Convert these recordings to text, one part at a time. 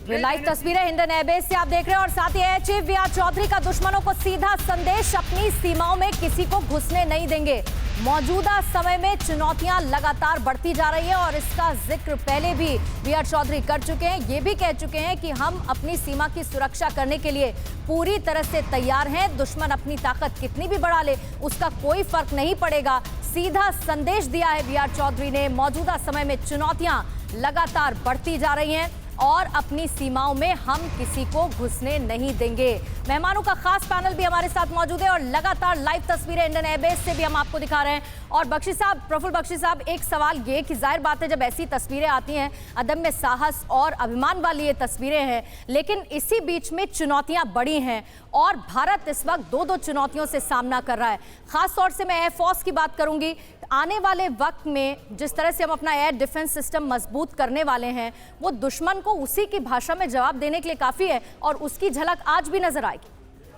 ये लाइव तस्वीरें हिंडन एयरबेस से आप देख रहे हैं और साथ ही एयर चीफ वी.आर. चौधरी का दुश्मनों को सीधा संदेश, अपनी सीमाओं में किसी को घुसने नहीं देंगे। मौजूदा समय में चुनौतियां लगातार बढ़ती जा रही है और इसका जिक्र पहले भी वी.आर. चौधरी कर चुके हैं। ये भी कह चुके हैं कि हम अपनी सीमा की सुरक्षा करने के लिए पूरी तरह से तैयार हैं। दुश्मन अपनी ताकत कितनी भी बढ़ा ले, उसका कोई फर्क नहीं पड़ेगा। सीधा संदेश दिया है वी.आर. चौधरी ने। मौजूदा समय में चुनौतियां लगातार बढ़ती जा रही हैं और अपनी सीमाओं में हम किसी को घुसने नहीं देंगे। मेहमानों का खास पैनल भी हमारे साथ मौजूद है और लगातार लाइव तस्वीरें इंडियन एयरबेस से भी हम आपको दिखा रहे हैं। और बख्शी साहब, प्रफुल्ल बख्शी साहब, एक सवाल ये कि जाहिर बात है जब ऐसी तस्वीरें आती हैं, अदम्य साहस और अभिमान वाली ये तस्वीरें हैं, लेकिन इसी बीच में चुनौतियां बढ़ी हैं और भारत इस वक्त दो चुनौतियों से सामना कर रहा है। खास तौर से मैं एयरफोर्स की बात करूंगी। आने वाले वक्त में जिस तरह से हम अपना एयर डिफेंस सिस्टम मजबूत करने वाले हैं, वो दुश्मन को उसी की भाषा में जवाब देने के लिए काफ़ी है और उसकी झलक आज भी नजर आएगी।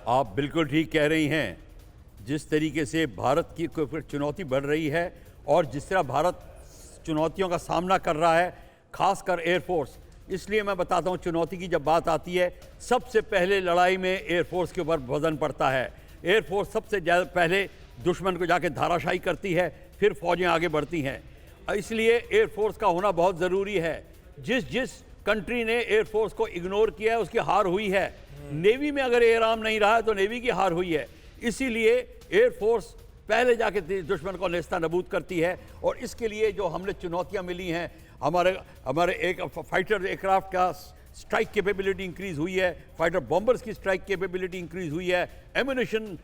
आप बिल्कुल ठीक कह रही हैं। जिस तरीके से भारत की चुनौती बढ़ रही है और जिस तरह भारत चुनौतियों का सामना कर रहा है, खासकर एयरफोर्स, इसलिए मैं बताता हूँ चुनौती की जब बात आती है, सबसे पहले लड़ाई में एयरफोर्स के ऊपर वजन पड़ता है। एयरफोर्स सबसे ज़्यादा पहले दुश्मन को जाके धाराशाही करती है, फिर फौजें आगे बढ़ती हैं। इसलिए एयरफोर्स का होना बहुत ज़रूरी है। जिस कंट्री ने एयरफोर्स को इग्नोर किया है उसकी हार हुई है। नेवी में अगर एयर आर्म नहीं रहा है तो नेवी की हार हुई है। इसीलिए एयरफोर्स पहले जाके दुश्मन को नेस्ता नबूद करती है और इसके लिए जो हमने चुनौतियां मिली हैं, हमारे एक फाइटर एयरक्राफ्ट का स्ट्राइक कैपेबिलिटी इंक्रीज़ हुई है, फाइटर बॉम्बर्स की स्ट्राइक कैपेबिलिटी इंक्रीज़ हुई है, एम्यूनिशन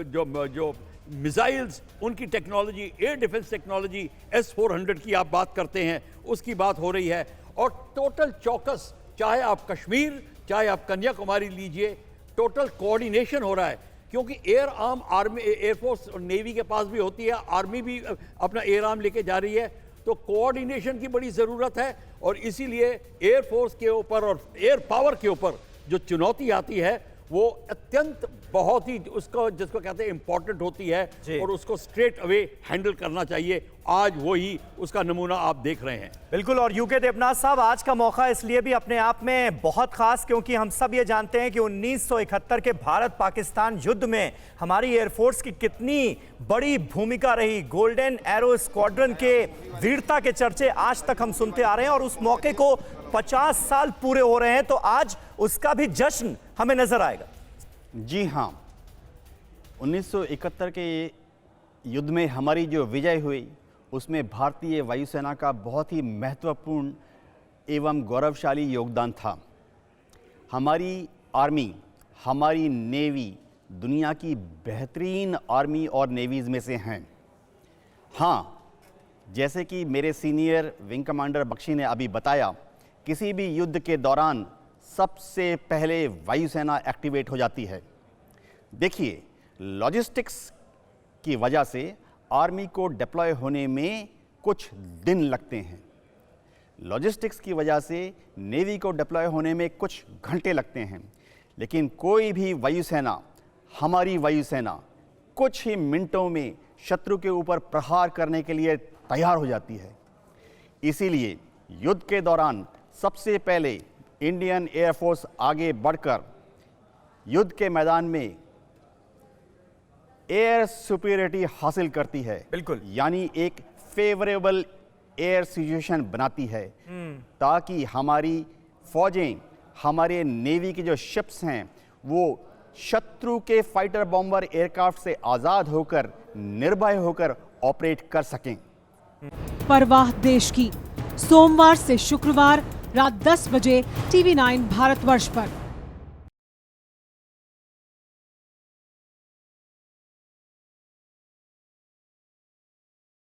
जो मिसाइल्स उनकी technology, air defence technology S-400 की आप बात करते हैं, उसकी बात हो रही है। और टोटल चौकस, चाहे आप कश्मीर चाहे आप कन्याकुमारी लीजिए, टोटल कोऑर्डिनेशन हो रहा है। क्योंकि एयर आर्म आर्मी, एयरफोर्स और नेवी के पास भी होती है, आर्मी भी अपना एयर आर्म लेके जा रही है, तो कोऑर्डिनेशन की बड़ी ज़रूरत है। और इसीलिए एयरफोर्स के ऊपर और एयर पावर के ऊपर जो चुनौती आती है वो अत्यंत बहुत ही उसको जिसको कहते हैं इंपॉर्टेंट होती है और उसको स्ट्रेट अवे हैंडल करना चाहिए। आज वही उसका नमूना आप देख रहे हैं। बिल्कुल। और यूके देवनाथ साहब, आज का मौका इसलिए भी अपने आप में बहुत खास क्योंकि हम सब ये जानते हैं कि 1971 के भारत पाकिस्तान युद्ध में हमारी एयरफोर्स की कितनी बड़ी भूमिका रही। गोल्डन एरो स्क्वाड्रन के वीरता के चर्चे आज तक हम सुनते आ रहे हैं और उस मौके को 50 साल पूरे हो रहे हैं, तो आज उसका भी जश्न हमें नजर आएगा। जी हाँ, 1971 के युद्ध में हमारी जो विजय हुई उसमें भारतीय वायुसेना का बहुत ही महत्वपूर्ण एवं गौरवशाली योगदान था। हमारी आर्मी, हमारी नेवी दुनिया की बेहतरीन आर्मी और नेवीज़ में से हैं। हाँ, जैसे कि मेरे सीनियर विंग कमांडर बख्शी ने अभी बताया, किसी भी युद्ध के दौरान सबसे पहले वायुसेना एक्टिवेट हो जाती है। देखिए, लॉजिस्टिक्स की वजह से आर्मी को डिप्लॉय होने में कुछ दिन लगते हैं, लॉजिस्टिक्स की वजह से नेवी को डिप्लॉय होने में कुछ घंटे लगते हैं, लेकिन कोई भी वायुसेना, हमारी वायुसेना कुछ ही मिनटों में शत्रु के ऊपर प्रहार करने के लिए तैयार हो जाती है। इसीलिए युद्ध के दौरान सबसे पहले इंडियन एयरफोर्स आगे बढ़कर युद्ध के मैदान में एयर सुपीरियरिटी हासिल करती है। बिल्कुल। यानी एक फेवरेबल एयर सिचुएशन बनाती है ताकि हमारी फौजें, हमारे नेवी की जो शिप्स हैं, वो शत्रु के फाइटर बॉम्बर एयरक्राफ्ट से आज़ाद होकर, निर्भय होकर ऑपरेट कर सकें। परवाह देश की, सोमवार से शुक्रवार रात 10 बजे TV9 भारतवर्ष पर।